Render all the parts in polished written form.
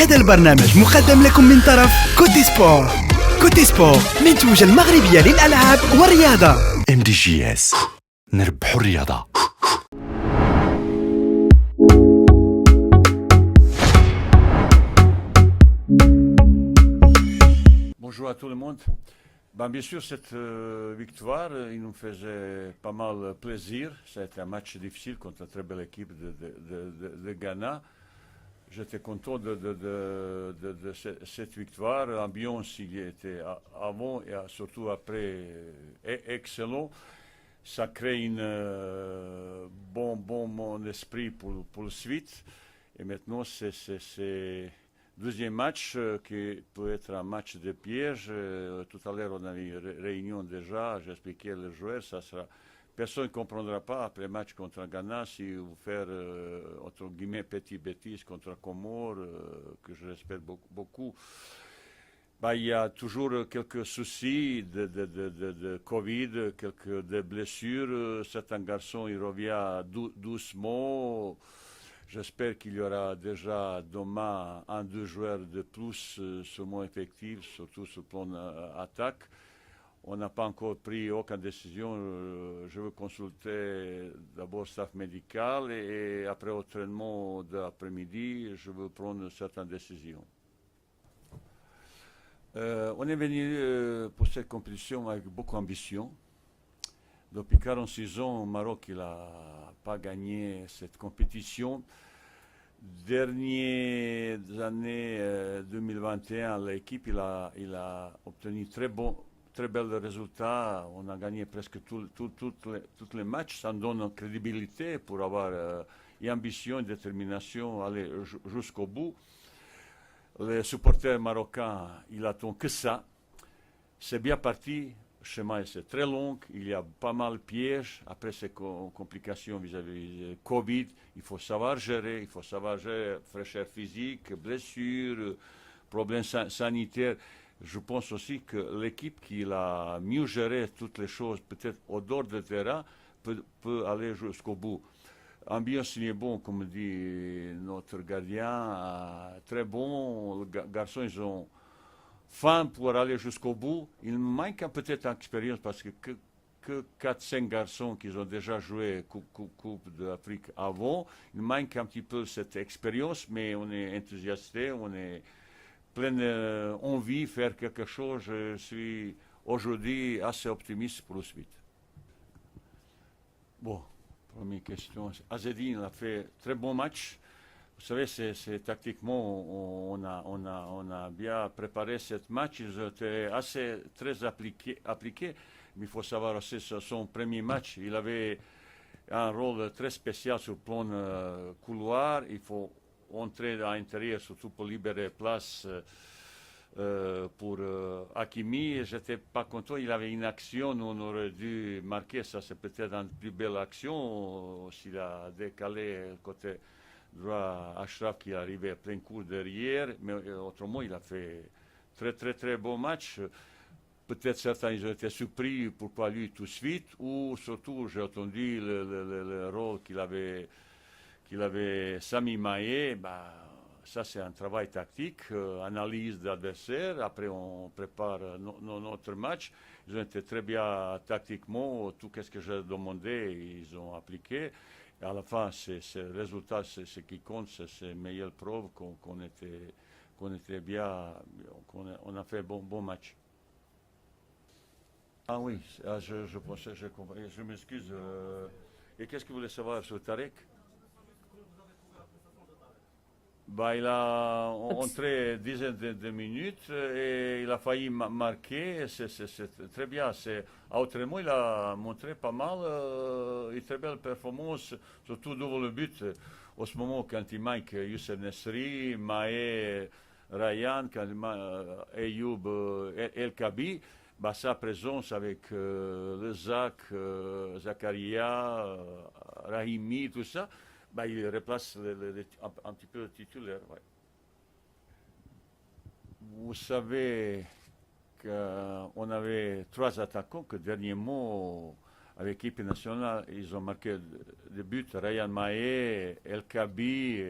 هذا البرنامج مقدم لكم من طرف كوتي سبور. كوتي سبور منتوجة المغربية للألعاب والرياضة. MDJS نربحوا الرياضة. Bonjour à tout le monde. Bien sûr, cette victoire, il nous faisait pas mal plaisir. Ça a été un match difficile contre une très belle équipe de Ghana. J'étais content de cette victoire. L'ambiance, il était avant et surtout après excellent. Ça crée un bon esprit pour la suite. Et maintenant, c'est deuxième match qui peut être un match de piège. Tout à l'heure, on a eu une réunion déjà. J'expliquais les joueurs. Ça sera. Personne ne comprendra pas après le match contre Ghana si vous faites, entre guillemets, petite bêtise contre Comores, que je respecte beaucoup. Il y a toujours quelques soucis de Covid, quelques de blessures. Certains garçons, ils reviennent doucement. J'espère qu'il y aura déjà demain 1-2 joueurs de plus sur mon effectif, surtout sur le plan attaque. On n'a pas encore pris aucune décision. Je veux consulter d'abord le staff médical et après l'entraînement de l'après-midi, je veux prendre certaines décisions. On est venu pour cette compétition avec beaucoup d'ambition. Depuis 46 ans, au Maroc, il n'a pas gagné cette compétition. Dernières années 2021, l'équipe il a obtenu très bel résultat. On a gagné presque tous les matchs. Ça nous donne une crédibilité pour avoir une ambition, une détermination, aller jusqu'au bout. Les supporters marocains, ils attendent que ça. C'est bien parti. Le chemin c'est très long, il y a pas mal de pièges. Après ces complications vis-à-vis Covid, il faut savoir gérer fraîcheur physique, blessures, problèmes sanitaires. Je pense aussi que l'équipe qui a mieux géré toutes les choses, peut-être au dehors du terrain, peut aller jusqu'au bout. Ambiance est bon, comme dit notre gardien, très bon. Les garçons, ils ont faim pour aller jusqu'au bout. Il manque peut-être d'expérience parce que 4-5 garçons qui ont déjà joué Coupe d'Afrique avant. Il manque un petit peu cette expérience, mais on est enthousiasté, on est plein d'envie de faire quelque chose. Je suis aujourd'hui assez optimiste pour la suite. Bon, première question. Azedine a fait très bon match. Vous savez, c'est tactiquement, on a bien préparé ce match. Ils étaient très appliqués. Mais il faut savoir aussi, son premier match, il avait un rôle très spécial sur le plan couloir. Il faut entrer à l'intérieur, surtout pour libérer place pour Hakimi. J'étais pas content. Il avait une action, on aurait dû marquer. Ça, c'est peut-être une plus belle action s'il a décalé côté droit Achraf qui est arrivé à plein cours derrière, mais autrement il a fait très bon match. Peut-être certains ils ont été surpris pourquoi lui tout de suite, ou surtout j'ai entendu le rôle qu'il avait Sami Maé. Ça c'est un travail tactique, analyse d'adversaire. Après on prépare notre match. Ils ont été très bien tactiquement, tout ce que j'ai demandé ils ont appliqué. Et à la fin, le résultat, c'est ce qui compte, c'est la meilleure preuve qu'on était bien, qu'on a fait bon match. Ah oui, je pensais, j'ai compris. Je m'excuse. Et qu'est-ce que vous voulez savoir sur Tarek? Il a entré 10 de minutes et il a failli marquer. C'est très bien. Autrement, il a montré pas mal une très belle performance, surtout devant le but. Au ce moment, quand il manque Youssef Nesri, Maé, Ryan, Ayoub, El Kabi, sa présence avec le Zakaria, Rahimi, tout ça. Il replace un petit peu le titulaire. Ouais. Vous savez qu'on avait 3 attaquants que dernièrement, avec l'équipe nationale, ils ont marqué des buts. Ryan Maé, El Kabi,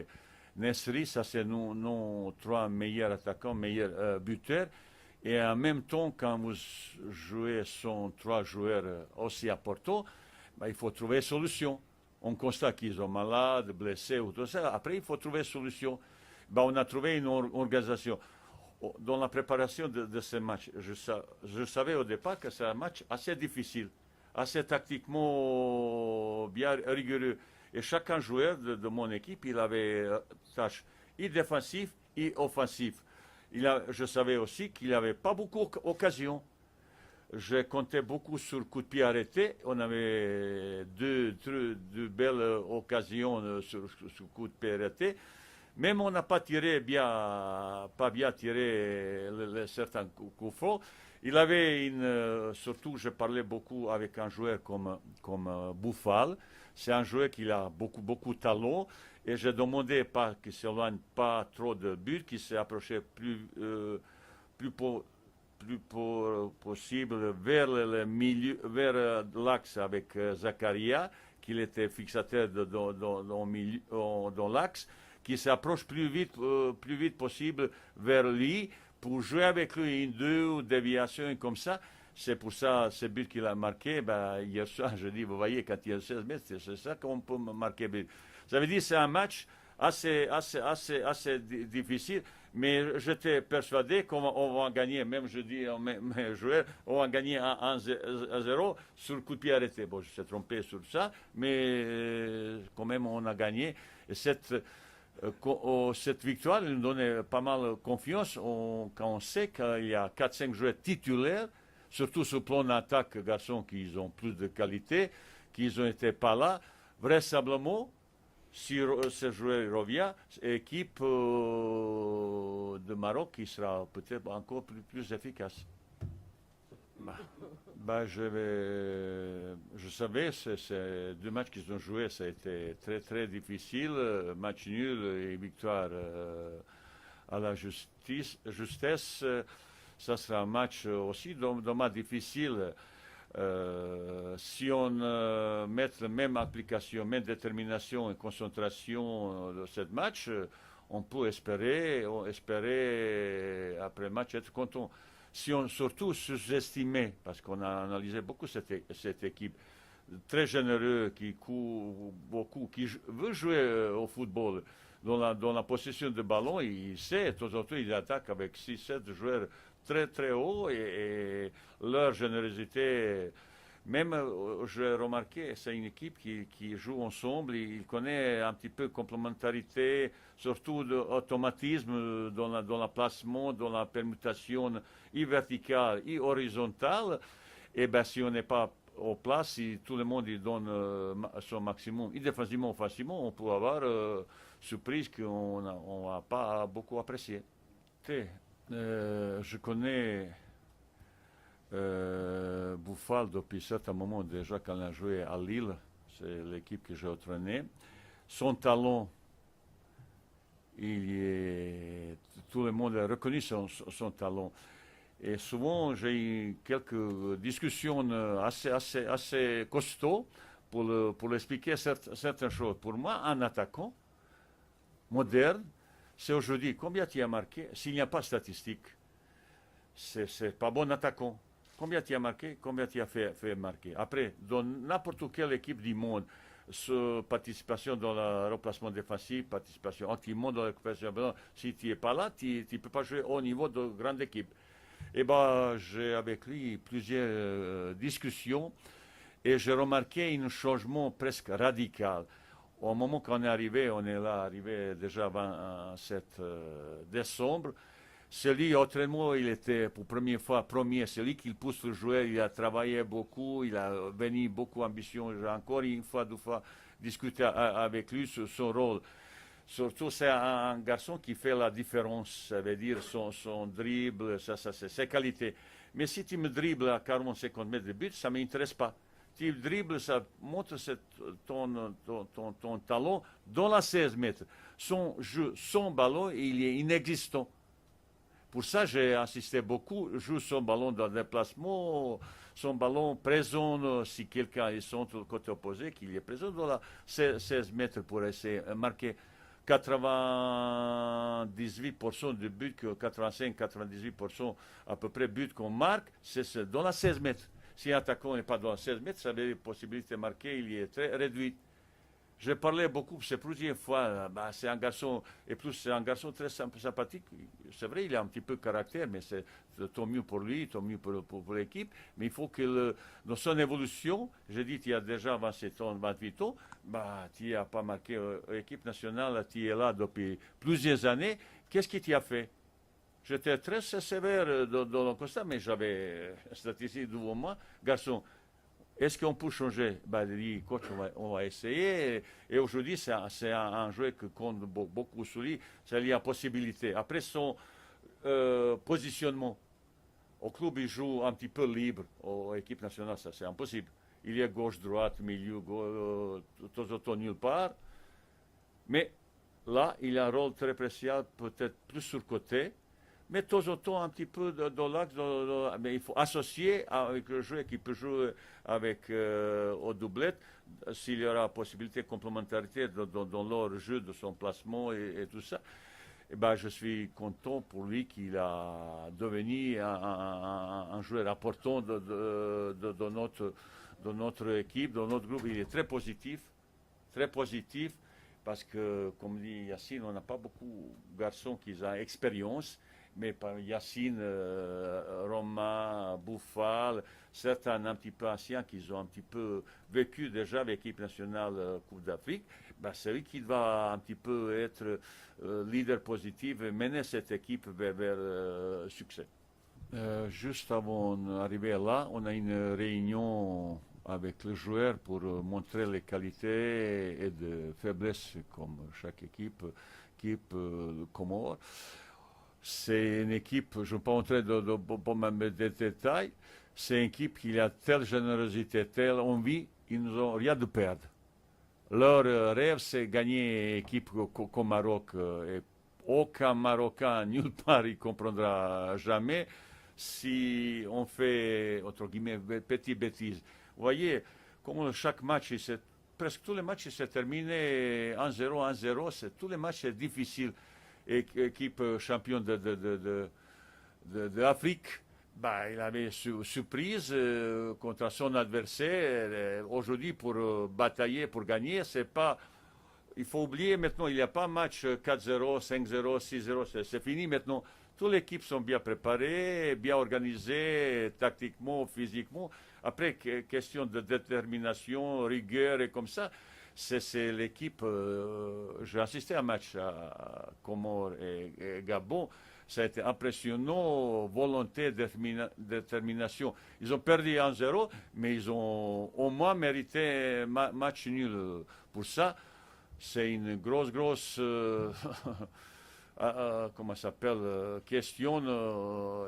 Nesri, ça c'est nos trois meilleurs attaquants, meilleurs buteurs. Et en même temps, quand vous jouez sont trois joueurs aussi à Porto, ben, il faut trouver une solution. On constate qu'ils sont malades, blessés ou tout ça. Après, il faut trouver une solution. Ben, on a trouvé une organisation. Dans la préparation de ce match, je savais au départ que c'est un match assez difficile, assez tactiquement bien rigoureux. Et chacun joueur de mon équipe, il avait tâche et défensive et offensive. Je savais aussi qu'il n'y avait pas beaucoup d'occasions. Je comptais beaucoup sur coup de pied arrêté. On avait deux belles occasions sur coup de pied arrêté. Même on n'a pas bien tiré certains coups francs. Il avait surtout, je parlais beaucoup avec un joueur comme Bouffal. C'est un joueur qui a beaucoup de talent. Et je demandais pas qu'il ne s'éloigne pas trop de buts, qu'il s'approchait plus possible vers le milieu, vers l'axe avec Zakaria, qu'il était fixateur dans l'axe, qui s'approche plus vite possible vers lui pour jouer avec lui une deux déviations comme ça. C'est pour ça, ce but qu'il a marqué, hier soir, je dis, vous voyez, quand il y a 16 mètres, c'est ça qu'on peut marquer but. Ça veut dire que c'est un match assez difficile, mais j'étais persuadé qu'on va gagner, même je dis à mes joueurs, on va gagner 1-0 sur le coup de pied arrêté. Bon, je me suis trompé sur ça, mais quand même on a gagné. Et cette victoire nous donnait pas mal confiance quand on sait qu'il y a 4-5 joueurs titulaires, surtout sur le plan d'attaque, garçons qui ont plus de qualité, qui n'ont été pas là. Vraisemblablement, si ce joueur revient, équipe de Maroc qui sera peut-être encore plus efficace. Je savais, ces deux matchs qu'ils ont joués, ça a été très difficile. Match nul et victoire à la justesse. Ça sera un match aussi dommage difficile. Si on met la même application, même détermination et concentration de ce match, on peut espérer après le match être content. Si on surtout sous-estimait, parce qu'on a analysé beaucoup cette équipe, très généreux, qui court beaucoup, qui veut jouer au football, dans la possession de ballon, il sait, de temps en temps, il attaque avec 6-7 joueurs très haut et leur générosité, même j'ai remarqué, c'est une équipe qui joue ensemble, il connaît un petit peu complémentarité, surtout d'automatisme dans la placement, dans la permutation et verticale et horizontale. Et bien si on n'est pas en place, si tout le monde il donne son maximum, et défensivement, offensivement, on peut avoir surprise qu'on n'a pas beaucoup apprécié. Je connais Bouffal depuis un certain moment déjà quand il a joué à Lille, c'est l'équipe que j'ai entraînée. Son talent, tout le monde a reconnu son talent. Et souvent, j'ai eu quelques discussions assez costauds pour expliquer certaines choses. Pour moi, un attaquant moderne, c'est aujourd'hui combien tu as marqué. S'il n'y a pas de statistiques, c'est pas bon attaquant. Combien tu as marqué, combien tu as fait marquer. Après, dans n'importe quelle équipe du monde, participation dans le remplacement défensif, participation anti-monde dans la récupération, si tu n'es pas là, tu ne peux pas jouer au niveau de grande équipe. Et j'ai avec lui plusieurs discussions et j'ai remarqué un changement presque radical. Au moment qu'on est arrivé, on est là, arrivé déjà 27 décembre. Celui, autrement, il était pour première fois premier. C'est lui qui pousse le joueur. Il a travaillé beaucoup. Il a venu beaucoup d'ambition. J'ai encore une fois, deux fois discuté avec lui sur son rôle. Surtout, c'est un garçon qui fait la différence. Ça veut dire son dribble, ça c'est ses qualités. Mais si tu me dribbles à 40-50 mètres de but, ça ne m'intéresse pas. Tu dribbles, ça montre ton talent dans la 16 mètres. Son jeu, son ballon, il est inexistant. Pour ça, j'ai insisté beaucoup. Joue son ballon dans le déplacement, son ballon présent, si quelqu'un est sur le côté opposé, qu'il est présent dans la 16 mètres pour essayer de marquer. 98% de buts, 85-98% à peu près buts qu'on marque, c'est dans la 16 mètres. Si un attaquant n'est pas dans la 16 mètres, ça veut dire que la possibilité de marquer, il est très réduite. Je parlais beaucoup, c'est plusieurs fois, c'est un garçon, et plus c'est un garçon très sympathique. C'est vrai, il a un petit peu de caractère, mais c'est tant mieux pour lui, tant mieux pour l'équipe. Mais il faut que dans son évolution, j'ai dit, tu as déjà 27 ans, 28 ans, tu n'as pas marqué l'équipe nationale, tu es là depuis plusieurs années. Qu'est-ce qui t'y a fait? J'étais très sévère dans le constat, mais j'avais statistique devant moi. Garçon, est-ce qu'on peut changer? Il dit, coach, on va essayer. Et aujourd'hui, c'est un jeu qui compte beaucoup sur lui. Il y a possibilité. Après son positionnement, au club, il joue un petit peu libre. Aux équipes nationales, ça, c'est impossible. Il y a gauche-droite, milieu, tout nulle part. Mais là, il a un rôle très précieux, peut-être plus sur le côté. Mais de temps en temps, un petit peu dans l'axe, mais il faut associer avec le joueur qui peut jouer avec aux doublettes, s'il y aura possibilité de complémentarité dans leur jeu, de son placement et tout ça. Je suis content pour lui qu'il a devenu un joueur important dans notre équipe, dans notre groupe. Il est très positif, parce que, comme dit Yacine, on n'a pas beaucoup de garçons qui ont expérience. Mais par Yacine, Romain, Bouffal, certains un petit peu anciens qui ont un petit peu vécu déjà avec l'équipe nationale Coupe d'Afrique, c'est lui qui va un petit peu être leader positif et mener cette équipe vers succès. Juste avant d'arriver là, on a une réunion avec les joueurs pour montrer les qualités et les faiblesses comme chaque équipe Comores. C'est une équipe, je ne vais pas entrer dans des détails, c'est une équipe qui a telle générosité, telle envie, ils n'ont rien de perdre. Leur rêve, c'est gagner une équipe comme Maroc. Et aucun Marocain, nulle part, il ne comprendra jamais si on fait, entre guillemets, petites bêtises. Vous voyez, comme chaque match, presque tous les matchs se terminent 1-0, 1-0, tous les matchs sont difficiles. Équipe championne d'Afrique, il avait surprise contre son adversaire. Aujourd'hui, pour batailler, pour gagner, c'est pas. Il faut oublier maintenant, il n'y a pas match 4-0, 5-0, 6-0, c'est fini maintenant. Toutes les équipes sont bien préparées, bien organisées, tactiquement, physiquement. Après, question de détermination, rigueur et comme ça. C'est l'équipe, j'ai assisté à un match à Comores et Gabon, ça a été impressionnant, volonté, détermination. Ils ont perdu 1-0, mais ils ont au moins mérité match nul. Pour ça, c'est une grosse, comment ça s'appelle, question.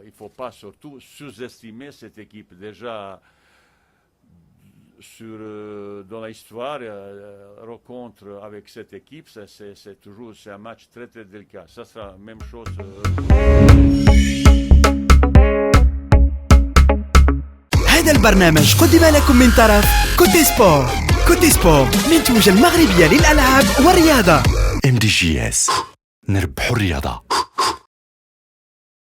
Il ne faut pas surtout sous-estimer cette équipe. Déjà, dans l'histoire, rencontre avec cette équipe, c'est toujours un match très très délicat. Ça sera la même chose. هذا البرنامج قدم لكم من طرف كوتي سبور. كوتي سبور منتوج المغربية للألعاب والرياضة. MDGS نربحوا الرياضة.